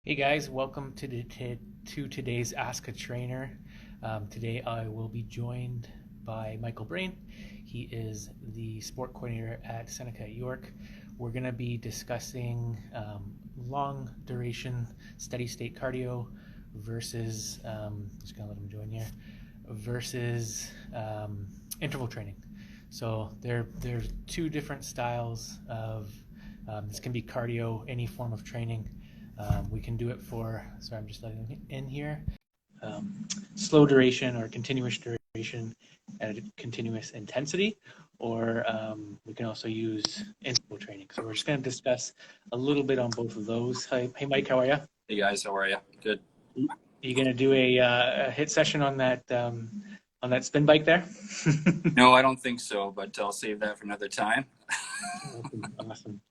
Hey guys, welcome to today's Ask a Trainer. Today I will be joined by Michael Brain. He is the sport coordinator at Seneca at York. We're going to be discussing long duration steady state cardio versus, just going to let him join here, versus interval training. So there's two different styles of, this can be cardio, any form of training. We can do it for, sorry, I'm just letting them in here, slow duration or continuous duration at a continuous intensity, or we can also use interval training. So we're just going to discuss a little bit on both of those. Hey Mike, how are you? Hey guys, how are you? Good. Are you going to do a hit session on that spin bike there? No, I don't think so, but I'll save that for another time. Awesome.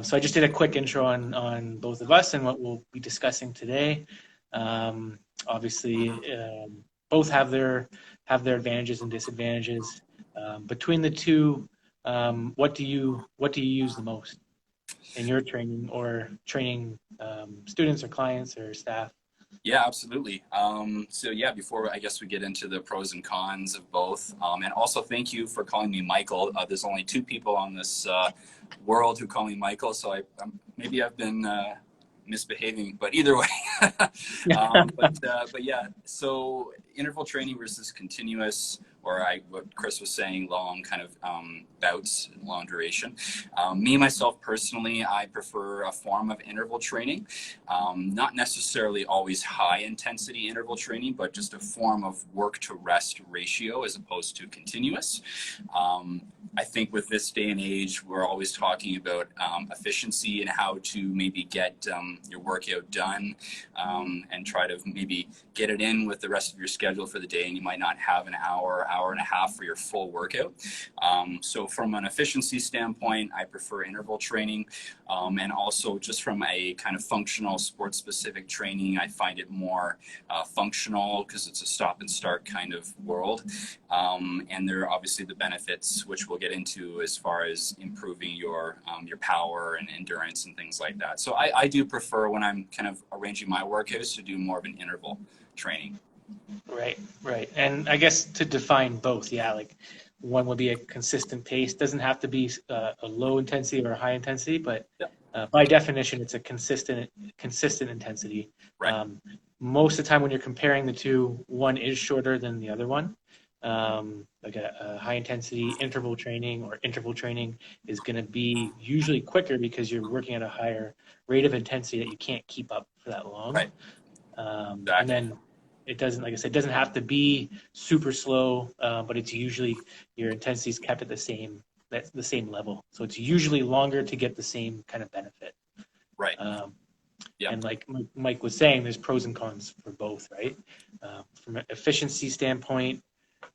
So I just did a quick intro on both of us and what we'll be discussing today. Obviously, both have their advantages and disadvantages. Between the two, what do you use the most in your training or training students or clients or staff? Yeah, absolutely. So yeah, before I guess we get into the pros and cons of both, and also thank you for calling me Michael. There's only two people on this world who call me Michael, so maybe I've been misbehaving, but either way. But yeah, so interval training versus continuous, or what Chris was saying, long kind of bouts, long duration. Me, myself, personally, I prefer a form of interval training. Not necessarily always high intensity interval training, but just a form of work to rest ratio as opposed to continuous. I think with this day and age, we're always talking about efficiency and how to maybe get your workout done and try to maybe get it in with the rest of your schedule for the day, and you might not have an hour and a half for your full workout. So from an efficiency standpoint, I prefer interval training, and also just from a kind of functional sports specific training, I find it more functional because it's a stop and start kind of world. And there are obviously the benefits, which we'll get into as far as improving your power and endurance and things like that. So I do prefer, when I'm kind of arranging my workouts, to do more of an interval training. Right. And I guess to define both, yeah, like one would be a consistent pace. Doesn't have to be a low intensity or a high intensity, but by definition, it's a consistent intensity. Right. Most of the time when you're comparing the two, one is shorter than the other one. Like a high intensity interval training or interval training is going to be usually quicker because you're working at a higher rate of intensity that you can't keep up for that long. Right. Exactly. And then it doesn't, like I said, it doesn't have to be super slow, but it's usually your intensity is kept at the same level. So it's usually longer to get the same kind of benefit. Right. And like Mike was saying, there's pros and cons for both, right? From an efficiency standpoint,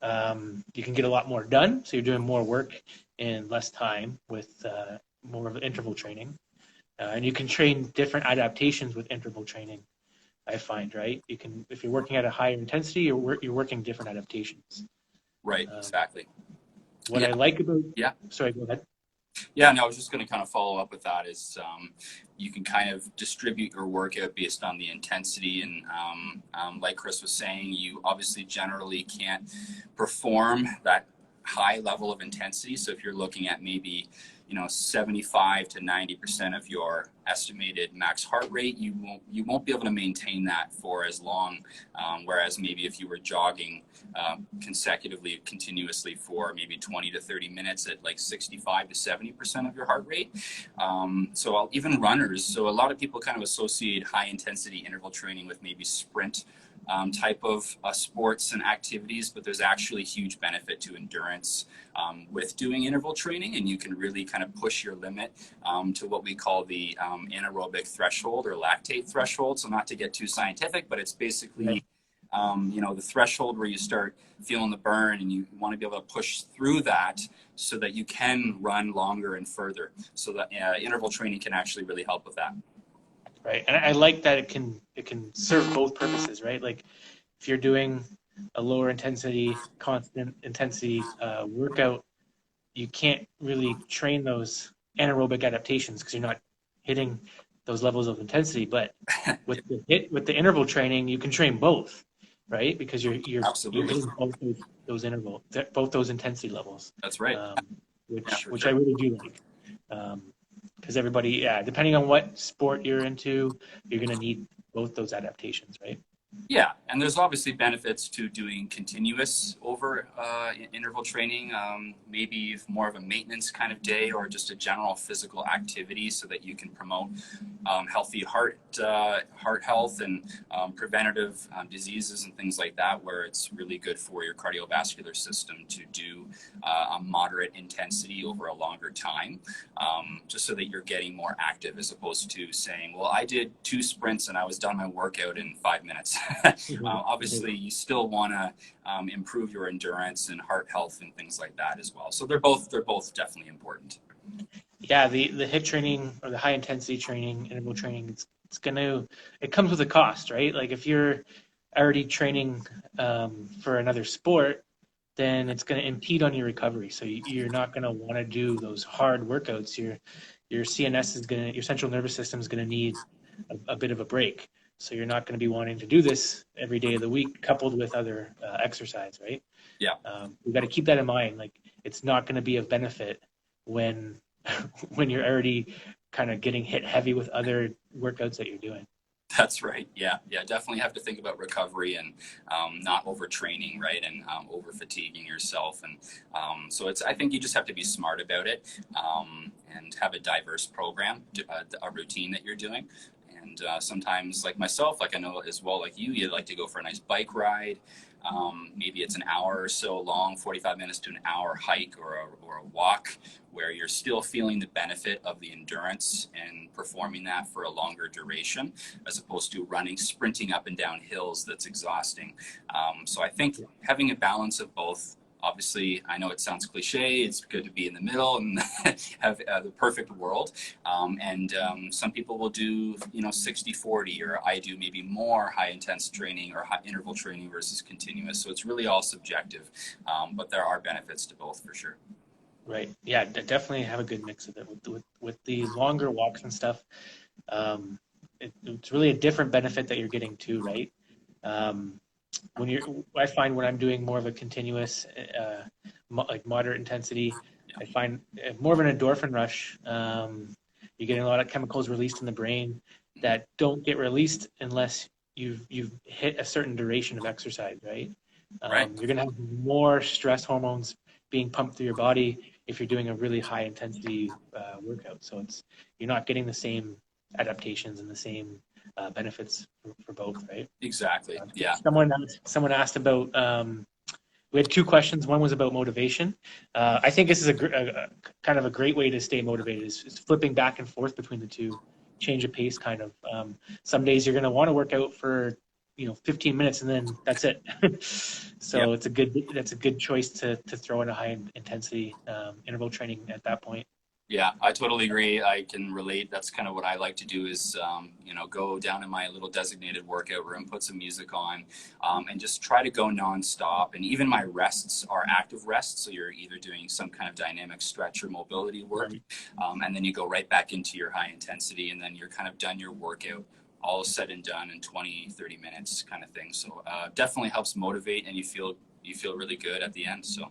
you can get a lot more done. So you're doing more work in less time with more of interval training. And you can train different adaptations with interval training, I find, right? You can, if you're working at a higher intensity, you're working different adaptations. Right, exactly. What I like about... Yeah. Sorry, go ahead. Yeah, no, I was just going to kind of follow up with that is you can kind of distribute your workout based on the intensity. And like Chris was saying, you obviously generally can't perform that high level of intensity. So if you're looking at maybe 75 to 90% of your estimated max heart rate, you won't be able to maintain that for as long. Whereas maybe if you were jogging consecutively, continuously for maybe 20 to 30 minutes at like 65 to 70% of your heart rate. So even runners. So a lot of people kind of associate high intensity interval training with maybe sprint type of sports and activities, but there's actually huge benefit to endurance with doing interval training, and you can really kind of push your limit to what we call the anaerobic threshold or lactate threshold. So not to get too scientific, but it's basically the threshold where you start feeling the burn, and you want to be able to push through that so that you can run longer and further. So that interval training can actually really help with that. Right, and I like that it can serve both purposes, right? Like if you're doing a lower intensity, constant intensity workout, you can't really train those anaerobic adaptations because you're not hitting those levels of intensity. But with the interval training, you can train both, right? Because you're Absolutely. hitting both those intensity levels, That's right. um, Yeah, which for which I sure. really do like. Because everybody, yeah, depending on what sport you're into, you're gonna need both those adaptations, right? Yeah, and there's obviously benefits to doing continuous over interval training, maybe more of a maintenance kind of day or just a general physical activity so that you can promote healthy heart health and preventative diseases and things like that, where it's really good for your cardiovascular system to do a moderate intensity over a longer time, just so that you're getting more active as opposed to saying, well, I did 2 sprints and I was done my workout in 5 minutes. Obviously, you still want to improve your endurance and heart health and things like that as well. So they're both definitely important. Yeah, the HIIT training or the high intensity training, interval training, it comes with a cost, right? Like if you're already training for another sport, then it's going to impede on your recovery. So you're not going to want to do those hard workouts. Your CNS your central nervous system is going to need a bit of a break. So you're not going to be wanting to do this every day of the week, coupled with other exercise, right? Yeah, We've got to keep that in mind. Like it's not going to be of benefit when when you're already kind of getting hit heavy with other workouts that you're doing. that's right. Yeah, yeah, definitely have to think about recovery and not overtraining, right, and over fatiguing yourself. And so I think you just have to be smart about it and have a diverse program, a routine that you're doing. And sometimes, like myself, like I know as well, like you like to go for a nice bike ride. Maybe it's an hour or so long, 45 minutes to an hour hike or a walk, where you're still feeling the benefit of the endurance and performing that for a longer duration, as opposed to sprinting up and down hills that's exhausting. So I think having a balance of both. Obviously, I know it sounds cliche. It's good to be in the middle and have the perfect world. And some people will do, 60-40, or I do maybe more high intense training or high interval training versus continuous. So it's really all subjective, but there are benefits to both for sure. Right. Yeah, definitely have a good mix of it with the longer walks and stuff. It's really a different benefit that you're getting too, right? Um, I find when I'm doing more of a continuous, like moderate intensity, I find more of an endorphin rush. You're getting a lot of chemicals released in the brain that don't get released unless you've hit a certain duration of exercise, right? Right. You're gonna have more stress hormones being pumped through your body if you're doing a really high intensity workout. So you're not getting the same adaptations and the same benefits for both, right? Exactly. Yeah. Someone asked about. We had 2 questions. One was about motivation. I think this is a kind of a great way to stay motivated. Is flipping back and forth between the two, change of pace, kind of. Some days you're going to want to work out for 15 minutes and then that's it. Yeah. So that's a good choice to throw in a high intensity interval training at that point. Yeah, I totally agree. I can relate. That's kind of what I like to do is, go down in my little designated workout room, put some music on, and just try to go nonstop. And even my rests are active rests. So you're either doing some kind of dynamic stretch or mobility work, Right. and then you go right back into your high intensity, and then you're kind of done your workout, all said and done in 20, 30 minutes kind of thing. So definitely helps motivate, and you feel really good at the end. So.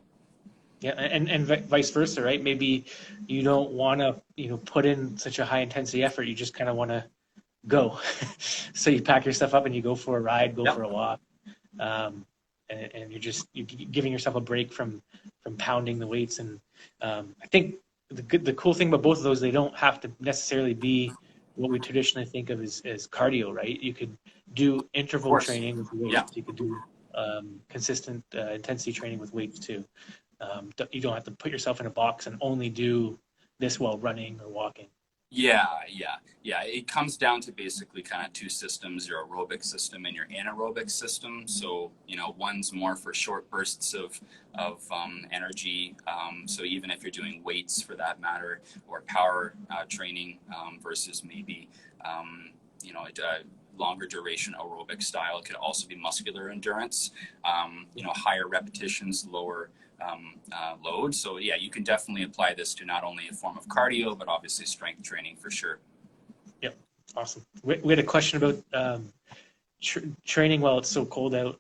Yeah, and vice versa, right? Maybe you don't want to, put in such a high intensity effort. You just kind of want to go. So you pack your stuff up and you go for a ride, go Yep. for a walk, and you're giving yourself a break from pounding the weights. And I think the cool thing about both of those, they don't have to necessarily be what we traditionally think of as cardio, right? You could do Of interval course. training with weights. Yeah. You could do consistent intensity training with weights too. You don't have to put yourself in a box and only do this while running or walking. Yeah. It comes down to basically kind of 2 systems: your aerobic system and your anaerobic system. So one's more for short bursts of energy. So even if you're doing weights for that matter, or power training versus maybe a longer duration aerobic style, it could also be muscular endurance. Higher repetitions, lower load. So yeah, you can definitely apply this to not only a form of cardio, but obviously strength training for sure. Yep. Awesome. We had a question about training while it's so cold out.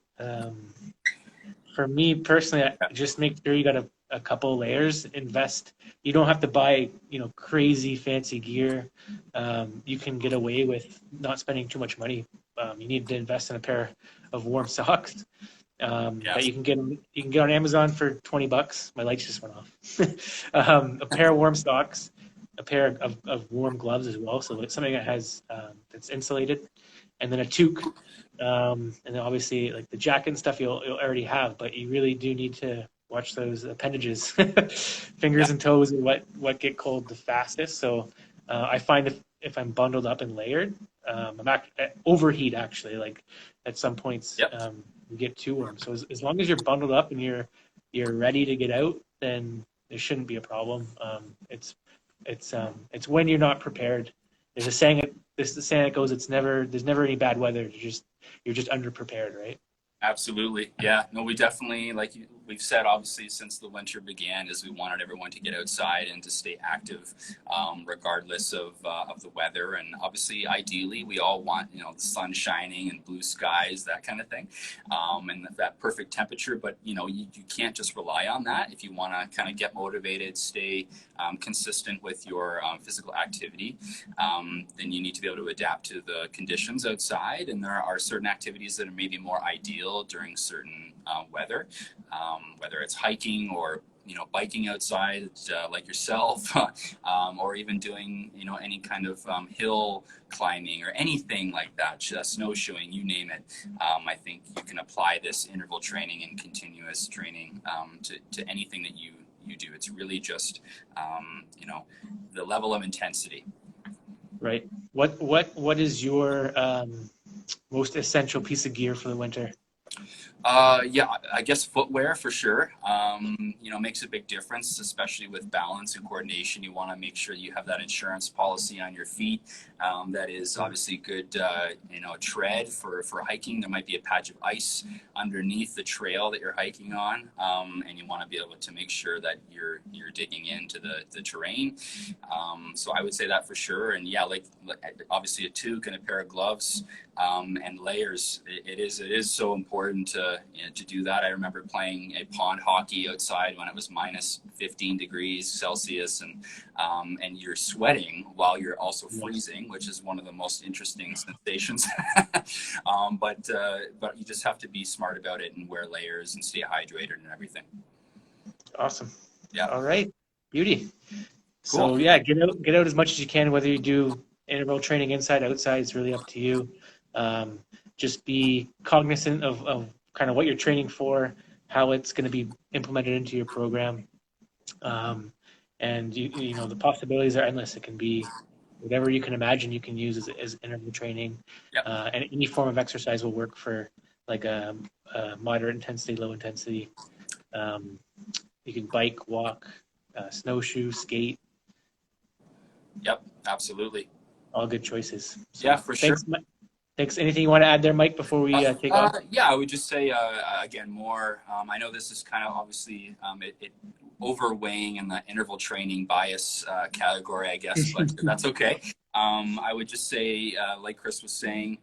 For me personally, just make sure you got a couple layers. Invest. You don't have to buy, crazy fancy gear. You can get away with not spending too much money. You need to invest in a pair of warm socks that you can get on Amazon for $20. My lights just went off. A pair of warm socks, a pair of warm gloves as well. So it's something that has that's insulated, and then a toque. And then obviously like the jacket and stuff you'll already have, but you really do need to watch those appendages. Fingers and toes are what get cold the fastest. So I find if I'm bundled up and layered, I'm overheat actually. Like at some points you get too warm. So as long as you're bundled up and you're ready to get out, then there shouldn't be a problem. It's when you're not prepared. There's a saying. The saying that goes, there's never any bad weather. You're just underprepared, right? Absolutely. Yeah. No, we definitely, we've said, obviously, since the winter began, is we wanted everyone to get outside and to stay active, regardless of the weather. And obviously, ideally, we all want, the sun shining and blue skies, that kind of thing, and that perfect temperature. But, you can't just rely on that. If you want to kind of get motivated, stay consistent with your physical activity, then you need to be able to adapt to the conditions outside. And there are certain activities that are maybe more ideal during certain weather, whether it's hiking or biking outside like yourself, or even doing any kind of hill climbing or anything like that, just snowshoeing, you name it. I think you can apply this interval training and continuous training to anything that you do. It's really just the level of intensity. Right. What is your most essential piece of gear for the winter? I guess footwear for sure. Makes a big difference, especially with balance and coordination. You want to make sure you have that insurance policy on your feet. That is obviously good, tread for hiking. There might be a patch of ice underneath the trail that you're hiking on. And you want to be able to make sure that you're digging into the terrain. So I would say that for sure. And like obviously a toque and a pair of gloves, and layers. It is so important to do that. I remember playing a pond hockey outside when it was minus 15 degrees Celsius, and you're sweating while you're also freezing, which is one of the most interesting sensations. But you just have to be smart about it and wear layers and stay hydrated and everything. Awesome. Yeah. All right. Beauty. Cool. So get out as much as you can, whether you do interval training inside, outside, it's really up to you. Just be cognizant of kind of what you're training for, how it's going to be implemented into your program. And the possibilities are endless. It can be whatever you can imagine you can use as interval training. And any form of exercise will work for like a moderate intensity, low intensity. You can bike, walk, snowshoe, skate. Yep, absolutely. All good choices. So, yeah, for sure. Thanks. Anything you want to add there, Mike, before we take off? Yeah, I would just say, again, more, I know this is kind of obviously it overweighing in the interval training bias category, I guess, but that's okay. I would just say, like Chris was saying,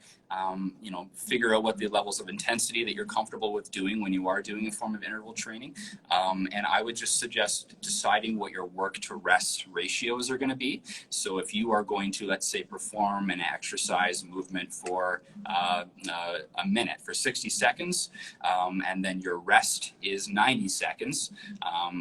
figure out what the levels of intensity that you're comfortable with doing when you are doing a form of interval training. And I would just suggest deciding what your work to rest ratios are going to be. So if you are going to, let's say, perform an exercise movement for a minute, for 60 seconds, and then your rest is 90 seconds.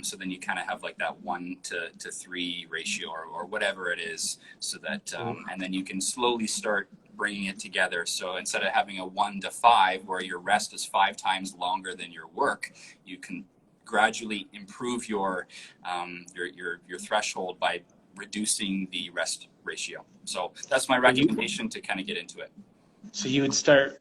So then you kind of have like that 1 to 3 ratio or whatever it is, so that, and then you can slowly start bringing it together. So instead of having a 1 to 5 where your rest is 5 times longer than your work, you can gradually improve your threshold by reducing the rest ratio. So that's my recommendation to kind of get into it. So you would start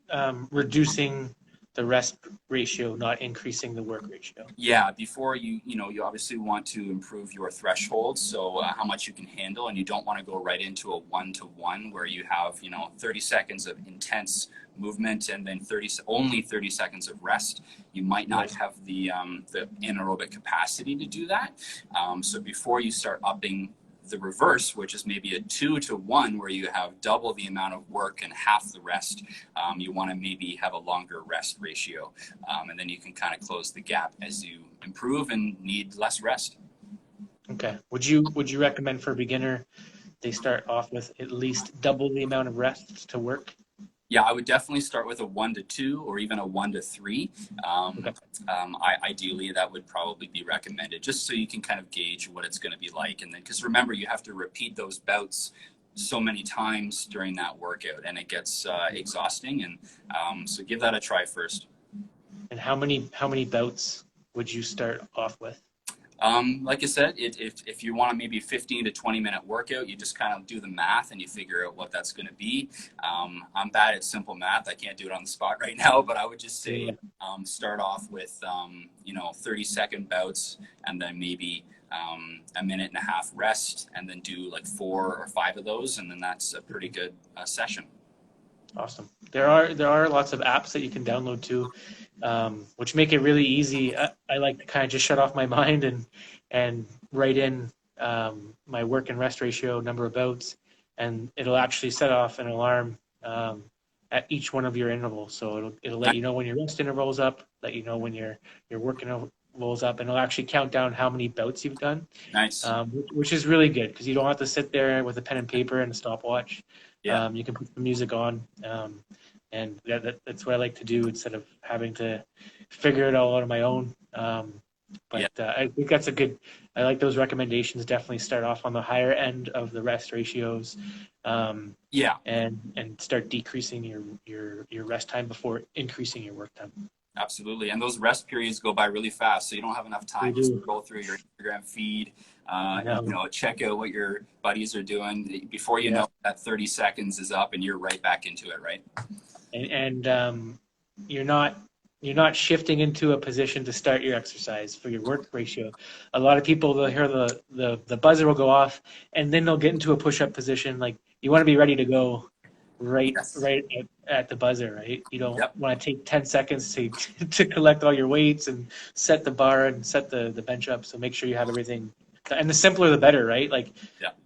reducing the rest ratio, not increasing the work ratio. Yeah, before you obviously want to improve your threshold, so how much you can handle, and you don't want to go right into a 1-to-1 where you have 30 seconds of intense movement and then only 30 seconds of rest. You might not have the anaerobic capacity to do that. So before you start upping the reverse, which is maybe a 2-to-1, where you have double the amount of work and half the rest. You want to maybe have a longer rest ratio, and then you can kind of close the gap as you improve and need less rest. Okay. Would you recommend for a beginner they start off with at least double the amount of rest to work? Yeah, I would definitely start with a 1-to-2 or even a 1-to-3. Okay. Ideally, that would probably be recommended, just so you can kind of gauge what it's going to be like. And then, because remember, you have to repeat those bouts so many times during that workout, and it gets exhausting. And so give that a try first. And how many bouts would you start off with? Like I said, if you want a maybe 15 to 20 minute workout, you just kind of do the math and you figure out what that's going to be. I'm bad at simple math. I can't do it on the spot right now, but I would just say start off with 30-second bouts, and then maybe a minute and a half rest, and then do like 4 or 5 of those, and then that's a pretty good session. Awesome. There are lots of apps that you can download too, which make it really easy. I like to kind of just shut off my mind and write in my work and rest ratio, number of bouts, and it'll actually set off an alarm at each one of your intervals. So it'll let you know when your rest interval is up, let you know when your work interval is up, and it'll actually count down how many bouts you've done. Nice. Which is really good, because you don't have to sit there with a pen and paper and a stopwatch. Yeah. You can put the music on, and that's what I like to do instead of having to figure it all out on my own. I think that's I like those recommendations. Definitely start off on the higher end of the rest ratios, and start decreasing your rest time before increasing your work time. Absolutely. And those rest periods go by really fast, so you don't have enough time to go through your Instagram feed, check out what your buddies are doing before you know that 30 seconds is up and you're right back into it, right? And you're not shifting into a position to start your exercise for your work ratio. A lot of people, they'll hear the buzzer will go off, and then they'll get into a push-up position. Like, you want to be ready to go right at the buzzer, right? You don't want to take 10 seconds to collect all your weights and set the bar and set the bench up. So make sure you have everything, and the simpler the better, right? Like,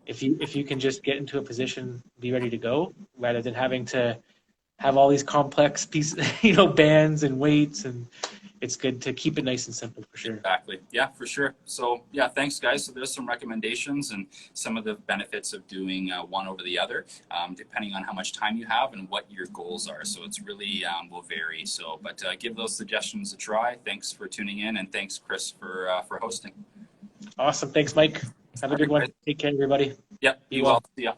if you can just get into a position, be ready to go, rather than having to have all these complex pieces, bands and weights, and it's good to keep it nice and simple, for sure. Exactly. Yeah, for sure. So yeah, thanks guys. So there's some recommendations and some of the benefits of doing one over the other, depending on how much time you have and what your goals are. So it's really will vary. So, but give those suggestions a try. Thanks for tuning in, and thanks Chris for hosting. Awesome. Thanks, Mike. Have a good one. Take care, everybody. Yep. Be well. See ya.